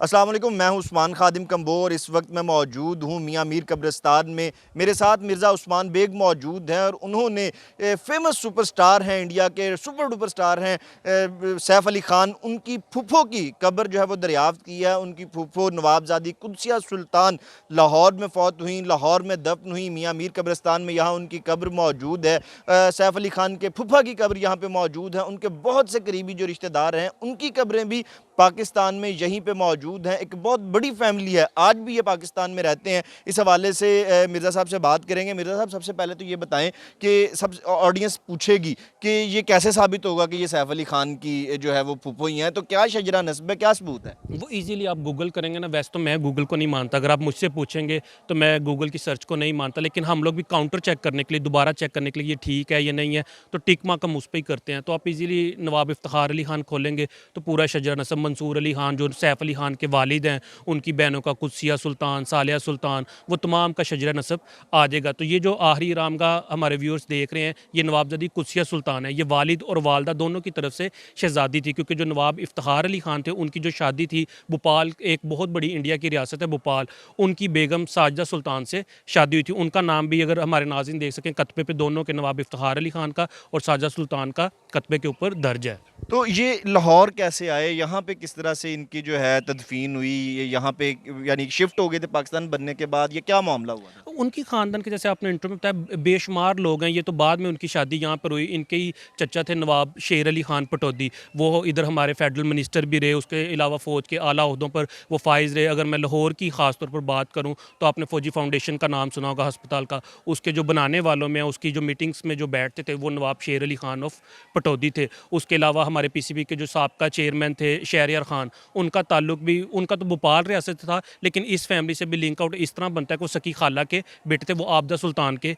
अस्सलाम वालेकुम, मैं हूं उस्मान खादिम कंबोर। इस वक्त मैं मौजूद हूं मियां मीर कब्रिस्तान में। मेरे साथ मिर्ज़ा उस्मान बेग मौजूद हैं और उन्होंने फेमस सुपरस्टार हैं, इंडिया के सुपर डुपर स्टार हैं सैफ़ अली ख़ान, उनकी फूफो की कब्र जो है वो दरियाफ़्त की है। उनकी फूफो नवाबज़ादी कुदसिया सुल्तान लाहौर में फ़ौत हुई, लाहौर में दफ़न हुई। मियां मीर कब्रिस्तान में यहाँ उनकी कब्र मौजूद है। सैफ़ अली ख़ान के फूफा की कब्र यहाँ पे मौजूद है। उनके बहुत से करीबी जो रिश्तेदार हैं उनकी कब्रें भी पाकिस्तान में यहीं पे मौजूद हैं। एक बहुत बड़ी फैमिली है, आज भी ये पाकिस्तान में रहते हैं। इस हवाले से मिर्ज़ा साहब से बात करेंगे। मिर्ज़ा साहब, सबसे पहले तो ये बताएं कि सब ऑडियंस पूछेगी कि ये कैसे साबित होगा कि ये सैफ़ अली ख़ान की जो है वो फूफो ही हैं, तो क्या शजरा नस्ब है, क्या सबूत है? वो इजीली आप गूगल करेंगे ना। वैसे तो मैं गूगल को नहीं मानता, अगर आप मुझसे पूछेंगे तो मैं गूगल की सर्च को नहीं मानता, लेकिन हम लोग भी काउंटर चेक करने के लिए, दोबारा चेक करने के लिए ये ठीक है या नहीं है, तो टिक मार्क हम उस पर ही करते हैं। तो आप इजीली नवाब इफ्तिखार अली खान खोलेंगे तो पूरा शजरा नसब, मंसूर अली खान जो सैफ अली खान के वालिद हैं, उनकी बहनों का कुदसिया सुल्तान, सालिया सुल्तान, वो तमाम का शजरा नसब आ जाएगा। तो ये जो आखिरी राम का हमारे व्यूअर्स देख रहे हैं, ये नवाबजादी कुदसिया सुल्तान है। ये वालिद और वालदा दोनों की तरफ से शहजादी थी, क्योंकि जो नवाब इफ्तिखार अली खान थे उनकी जो शादी थी भोपाल, एक बहुत बड़ी इंडिया की रियासत है भोपाल, उनकी बेगम साजिदा सुल्तान से शादी हुई थी। उनका नाम भी अगर हमारे नाज़रीन देख सकें, कतबे पे दोनों के, नवाब इफ्तिखार अली खान का और साजिदा सुल्तान का कतबे के ऊपर दर्ज है। तो ये लाहौर कैसे आए? यहाँ पे किस तरह से इनकी जो है तदफीन हुई? ये यहाँ पे यानी शिफ्ट हो गए थे पाकिस्तान बनने के बाद, ये क्या मामला हुआ था? उनकी ख़ानदान के, जैसे आपने इंटरव्यू में बताया, बेशुमार लोग हैं। ये तो बाद में उनकी शादी यहाँ पर हुई। इनके ही चचा थे नवाब शेर अली खान पटौदी, वो इधर हमारे फेडरल मिनिस्टर भी रहे। उसके अलावा फ़ौज के आला ओहदों पर वो फाइज़ रहे। अगर मैं लाहौर की ख़ास तौर पर बात करूँ तो आपने फ़ौजी फाउंडेशन का नाम सुना होगा, हस्पताल का। उसके जो बनाने वालों में, उसकी जो मीटिंग्स में जो बैठते थे, वो नवाब शेर अली खान ऑफ पटौदी थे। उसके अलावा हमारे पीसीबी के जो साबका चेयरमैन थे शहरयार खान, उनका ताल्लुक भी, उनका तो भोपाल रियासत था, लेकिन इस फैमिली से भी लिंक आउट इस तरह बनता है कि वो सकी खाला के बेटे थे, वो आबदा सुल्तान के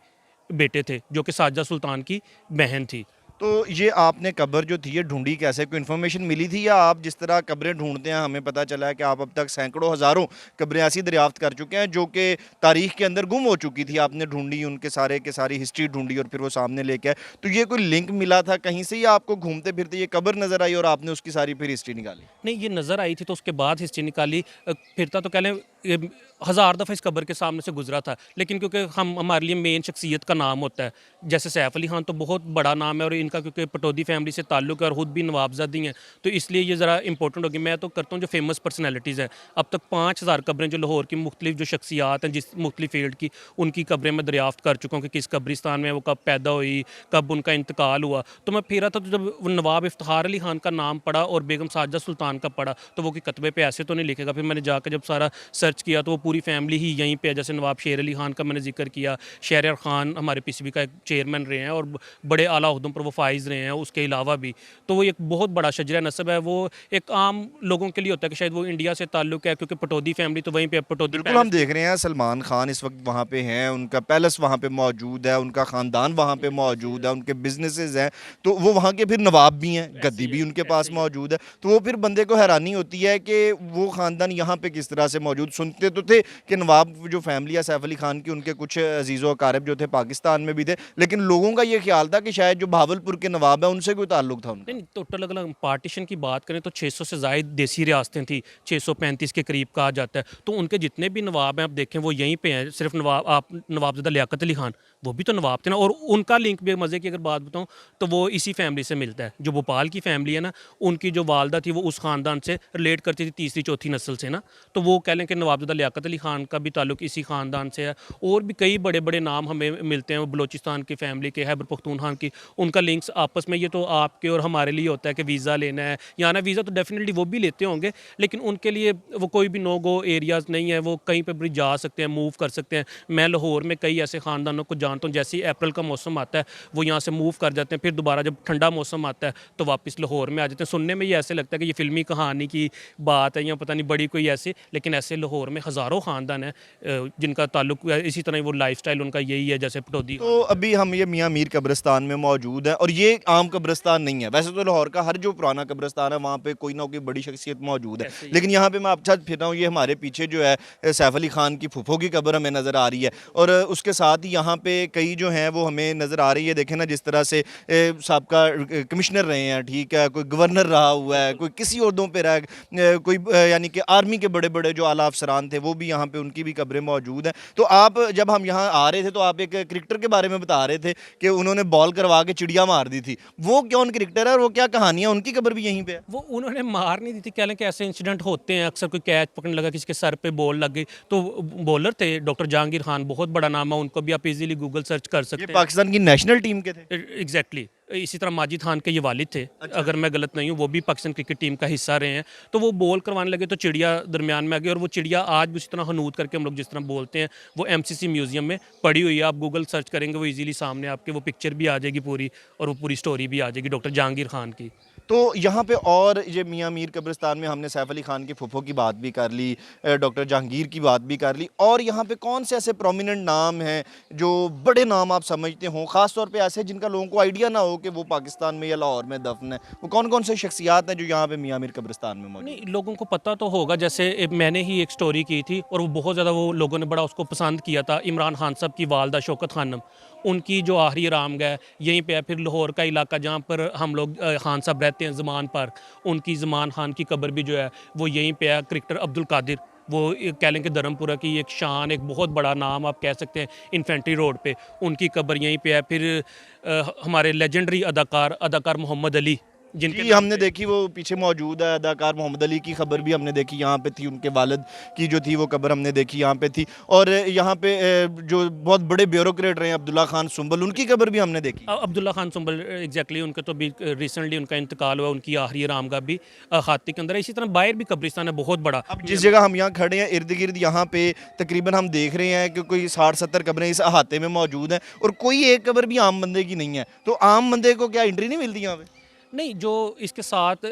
बेटे थे, जो कि साजिदा सुल्तान की बहन थी। तो ये आपने कब्र जो थी ये ढूंढी कैसे? कोई इन्फॉर्मेशन मिली थी, या आप जिस तरह कब्रें ढूंढते हैं, हमें पता चला है कि आप अब तक सैकड़ों हज़ारों कब्रें ऐसी दरियाफ्त कर चुके हैं जो कि तारीख के अंदर गुम हो चुकी थी, आपने ढूंढी, उनके सारे के सारी हिस्ट्री ढूंढी और फिर वो सामने लेके आए। तो ये कोई लिंक मिला था कहीं से, या आपको घूमते फिरते ये कब्र नज़र आई और आपने उसकी सारी फिर हिस्ट्री निकाली? नहीं, ये नज़र आई थी तो उसके बाद हिस्ट्री निकाली। फिरता तो कह लें हज़ार दफ़ा इस कब्र के सामने से गुजरा था, लेकिन क्योंकि हम, हमारे लिए मेन शख्सियत का नाम होता है, जैसे सैफ अली खान तो बहुत बड़ा नाम है और इनका क्योंकि पटौदी फैमिली से ताल्लुक है और ख़ुद भी नवाबजादी हैं, तो इसलिए ये ज़रा इंपॉर्टेंट होगी। मैं तो करता हूँ जो फेमस पर्सनैलिटीज़ हैं, अब तक 5000 कब्रें जो लाहौर की मुख्तलिफ जो शख्सियात हैं, जिस मुख्तलिफ फील्ड की, उनकी कब्रें मैं दरियाफ्त कर चुका हूँ कि किस कब्रिस्तान में वो कब पैदा हुई, कब उनका इंतकाल हुआ। तो मैं फिरा था, तो जब नवाब इफ्तिखार अली खान का नाम पढ़ा और बेगम साजिदा सुल्तान का पढ़ा, तो वो कि कतबे पे ऐसे तो नहीं लिखेगा। फिर मैंने जाकर जब सारा सर्च किया तो वो पूरी फैमिली ही यहीं पे है। जैसे नवाब शेर अली खान का मैंने जिक्र किया, शहरयार खान हमारे पीसीबी का एक चेयरमैन रहे हैं और बड़े आला ओहदों पर वो फाइज़ रहे हैं, उसके अलावा भी। तो वो एक बहुत बड़ा शजरा नस्ब है। वो एक आम लोगों के लिए होता है कि शायद वो इंडिया से ताल्लुक है, क्योंकि पटौदी फैमिली तो वहीं पे, पटौदी बिल्कुल, हम पैलेस। देख रहे हैं सलमान खान इस वक्त वहाँ पे हैं, उनका पैलेस वहाँ पे मौजूद है, उनका ख़ानदान वहाँ पे मौजूद है, उनके बिजनेसेस हैं, तो वो वहाँ के फिर नवाब भी हैं, गद्दी भी उनके पास मौजूद है। तो वो फिर बंदे को हैरानी होती है कि वो ख़ानदान यहाँ पे किस तरह से मौजूद। सुनते तो थे कि नवाब जो फैमिली है सैफ अली खान की, उनके कुछ अजीज़ व अकारब जो थे पाकिस्तान में भी थे, लेकिन लोगों का ये ख्याल था कि शायद जो भावलपुर के नवाब है उनसे कोई ताल्लुक था उनका। नहीं, टोटल अगर हम पार्टीशन की बात करें तो 600 से ज़ायद देसी रियासतें थी, 635 के करीब कहा जाता है। तो उनके जितने भी नवाब हैं आप देखें वो यहीं पे हैं। सिर्फ नवाब, आप नवाबज़ादा लियाकत अली खान, वो भी तो नवाब थे ना। और उनका लिंक भी, मज़े की अगर बात बताऊँ, तो वो इसी फैमिली से मिलता है। जो भोपाल की फैमिली है ना, उनकी जो वालदा थी वो उस ख़ानदान से रिलेट करती थी, तीसरी चौथी नस्ल से ना। तो वो कह लें कि नवाबज़ादा लियाकत अली खान का भी ताल्लुक इसी ख़ानदान से है। और भी कई बड़े बड़े नाम हमें मिलते हैं, वो बलोचिस्तान की फैमिली के, खैबर पख्तूनख्वा की, उनका लिंक्स आपस में। ये तो आपके और हमारे लिए होता है कि वीज़ा लेना है या ना, वीज़ा तो डेफिनेटली वो भी लेते होंगे, लेकिन उनके लिए वो कोई भी नो गो एरियाज़ नहीं है, वो कहीं पर भी जा सकते हैं, मूव कर सकते हैं। मैं लाहौर में कई ऐसे ख़ानदानों को जानता हूँ, जैसे ही अप्रैल का मौसम आता है वो यहाँ से मूव कर जाते हैं, फिर दोबारा जब ठंडा मौसम आता है तो वापस लाहौर में आ जाते हैं। सुनने में ये ऐसे लगता है कि ये फ़िल्मी कहानी की बात है या पता नहीं बड़ी कोई ऐसी, लेकिन ऐसे लाहौर में हज़ारों ख़ानदान हैं जिनका ताल्लुक इसी तरह, वो लाइफ़स्टाइल उनका यही है, जैसे पटौदी तो ख़ानदान। अभी हम ये मियां मीर कब्रिस्तान में मौजूद हैं, और ये आम कब्रिस्तान नहीं है। वैसे तो लाहौर का हर जो पुराना कब्रिस्तान है वहाँ पे कोई ना कोई बड़ी शख्सियत मौजूद है, ऐसे ही है। लेकिन यहाँ पे मैं आपके साथ फिर रहा हूँ। ये हमारे पीछे जो है सैफ अली खान की फूफो की कब्र हमें नज़र आ रही है, और उसके साथ ही यहाँ पे कई जो हैं वो हमें नज़र आ रही है। देखें ना जिस तरह से साबका कमिश्नर रहे हैं, ठीक है, कोई गवर्नर रहा हुआ है, कोई किसी ओहदों पे रहा कोई यानी कि आर्मी के बड़े बड़े जो आला अफसरान थे वो भी यहाँ पे, उनकी भी कब्रें मौजूद हैं। तो आप जब हम यहाँ आ रहे थे तो आप एक क्रिकेटर के बारे में बता रहे थे कि उन्होंने बॉल करवा के चिड़िया मार दी थी। वो कौन क्रिकेटर है और वो क्या कहानियाँ, उनकी कब्र भी यहीं पे है? वो उन्होंने मार नहीं दी थी, कह लें कि ऐसे इंसिडेंट होते हैं अक्सर, कोई कैच पकड़ने लगा, किसी के सर पे बॉल लग गई। तो बॉलर थे डॉक्टर जहांगीर खान, बहुत बड़ा नाम है, उनको भी आप इजीली गूगल सर्च कर ये सकते हैं। पाकिस्तान की नेशनल टीम के थे? एग्जैक्टली इसी तरह माजिद खान के ये वालिद थे, अगर मैं गलत नहीं हूँ, वो भी पाकिस्तान क्रिकेट टीम का हिस्सा रहे हैं। तो वो बॉल करवाने लगे तो चिड़िया दरमियान में आ गई, और वो चिड़िया आज भी उसी तरह हनूद करके हम लोग जिस तरह बोलते हैं, वो एमसीसी म्यूजियम में पड़ी हुई है। आप गूगल सर्च करेंगे वो इजीली सामने आपके वो पिक्चर भी आ जाएगी पूरी, और वो पूरी स्टोरी भी आ जाएगी डॉक्टर जहांगीर खान की। तो यहाँ पे और ये मियाँ मीर कब्रिस्तान में हमने सैफ अली खान के फुफो की बात भी कर ली, डॉक्टर जहांगीर की बात भी कर ली, और यहाँ पे कौन से ऐसे प्रोमिनेंट नाम हैं जो बड़े नाम आप समझते हो, ख़ास तौर पे ऐसे जिनका लोगों को आइडिया ना हो कि वो पाकिस्तान में या लाहौर में दफन है? वो कौन कौन से शख्सियात हैं जो यहाँ पे मियाँ मीर कब्रिस्तान में मौजूद? नहीं, लोगों को पता तो होगा, जैसे मैंने ही एक स्टोरी की थी और वो बहुत ज़्यादा वो लोगों ने बड़ा उसको पसंद किया था। इमरान खान साहब की वालदा शौकत खानम, उनकी जो आखिरी आरामगाह यहीं पे है। फिर लाहौर का इलाका जहाँ पर हम लोग खान साहब रहते हैं, ज़मान पार्क, उनकी ज़मान खान की कब्र भी जो है वो यहीं पे है। क्रिकेटर अब्दुल कादिर, वो कह लें कि धर्मपुरा की एक शान, एक बहुत बड़ा नाम आप कह सकते हैं, इन्फेंट्री रोड पे उनकी कब्र यहीं पे है। फिर हमारे लेजेंडरी अदाकार मोहम्मद अली, जिनके जी, हमने देखी वो पीछे मौजूद है, अदाकार मोहम्मद अली की खबर भी हमने देखी, यहाँ पे थी, उनके वालिद की जो थी वो कब्र हमने देखी यहाँ पे थी। और यहाँ पे जो बहुत बड़े ब्यूरोक्रेट रहे हैं अब्दुल्ला खान सुंबल, उनकी कब्र भी हमने देखी। अब्दुल्ला खान सुंबल, एग्जैक्टली, उनका तो भी रिसेंटली उनका इंतकाल हुआ, उनकी आखिरी आरामगाह भी खाती के अंदर है। इसी तरह बाहर भी कब्रिस्तान है बहुत बड़ा। अब जिस जगह हम यहाँ खड़े हैं, इर्द गिर्द यहाँ पे तकरीबन हम देख रहे हैं कि कोई 60-70 कब्रें इस अहाते में मौजूद हैं, और कोई एक कब्र भी आम बंदे की नहीं है। तो आम बंदे को क्या एंट्री नहीं मिलती यहाँ पे? नहीं, जो इसके साथ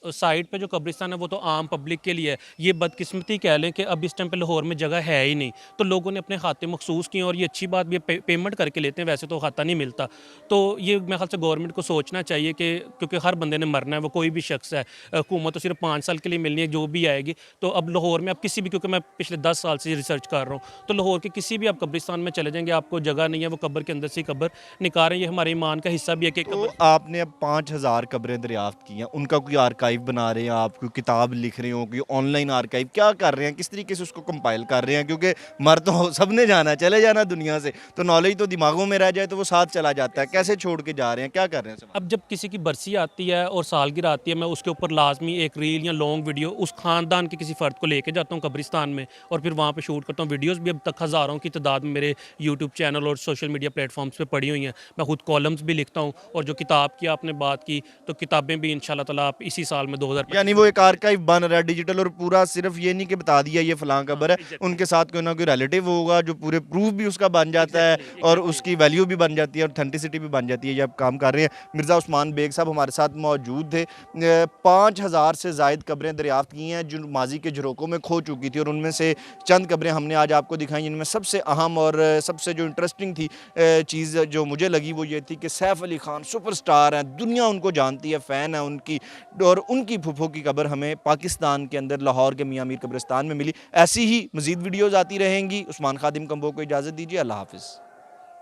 साइड पे जो कब्रिस्तान है वो तो आम पब्लिक के लिए है। ये बदकिस्मती कह लें कि अब इस टाइम पे लाहौर में जगह है ही नहीं, तो लोगों ने अपने खाते मखसूस किए, और ये अच्छी बात भी है, पेमेंट करके लेते हैं, वैसे तो खाता नहीं मिलता। तो ये मेरे ख्याल से गवर्नमेंट को सोचना चाहिए कि क्योंकि हर बंदे ने मरना है, वो कोई भी शख्स है, हुकूमत तो सिर्फ 5 साल के लिए मिलनी है जो भी आएगी। तो अब लाहौर में आप किसी भी, क्योंकि मैं पिछले 10 साल से रिसर्च कर रहा हूँ, तो लाहौर के किसी भी आप कब्रिस्तान में चले जाएंगे, आपको जगह नहीं है, वो कब्र के अंदर से कब्र निकाल रहे हैं। ये हमारे ईमान का हिस्सा भी है कि तो आपने अब 5000 कब्रें दरियाफ्त की हैं, उनका कोई आर्काइव बना रहे हैं आप, कोई किताब लिख रहे हो, कोई ऑनलाइन आर्काइव क्या कर रहे हैं, किस तरीके से उसको कंपाइल कर रहे हैं? क्योंकि मर तो सबने जाना है, चले जाना दुनिया से, तो नॉलेज तो दिमागों में रह जाए तो वो साथ चला जाता है। कैसे छोड़ के जा रहे हैं, क्या कर रहे हैं? अब जब किसी की बरसी आती है और सालगिरह आती है, मैं उसके ऊपर लाजमी एक रील या लॉन्ग वीडियो उस खानदान के किसी फ़र्द को लेके जाता हूँ कब्रिस्तान में, और फिर वहाँ पे शूट करता हूँ। वीडियोस भी अब तक हज़ारों की तादाद में मेरे यूट्यूब चैनल और सोशल मीडिया प्लेटफॉर्म्स पे पड़ी हुई हैं। मैं खुद कॉलम्स भी लिखता हूँ, और जो किताब की आपने बात की, तो किताबें भी इंशाल्लाह ताला आप इसी साल में 2000, यानी वो एक आर्काइव बन रहा है डिजिटल, और पूरा सिर्फ ये नहीं कि बता दिया ये फलां कब्र है, उनके साथ कोई ना कोई रिलेटिव होगा जो पूरे प्रूफ भी उसका बन जाता है, और उसकी वैल्यू भी बन जाती है, ऑथेंटिसिटी भी बन जाती है। ये आप काम कर रहे हैं। मिर्ज़ा उस्मान बेग साहब हमारे साथ मौजूद थे। 5000 से ज़ायद कब्रें दरियाफ्त की हैं जो माजी के झरोकों में खो चुकी थी, और उनमें से चंद कब्रें हमने आज आपको दिखाई, जिनमें सबसे अहम और सबसे जो इंटरेस्टिंग थी चीज़ जो मुझे लगी वो ये थी कि सैफ अली खान सुपरस्टार हैं, दुनिया उनको जानती है, फ़ैन है उनकी, और उनकी फुफो की कब्र हमें पाकिस्तान के अंदर लाहौर के मियाँ मीर कब्रिस्तान में मिली। ऐसी ही मज़ीद वीडियोज़ आती रहेंगी। उस्मान खादिम कंबो को इजाज़त दीजिए। अल्लाह हाफ़िज़।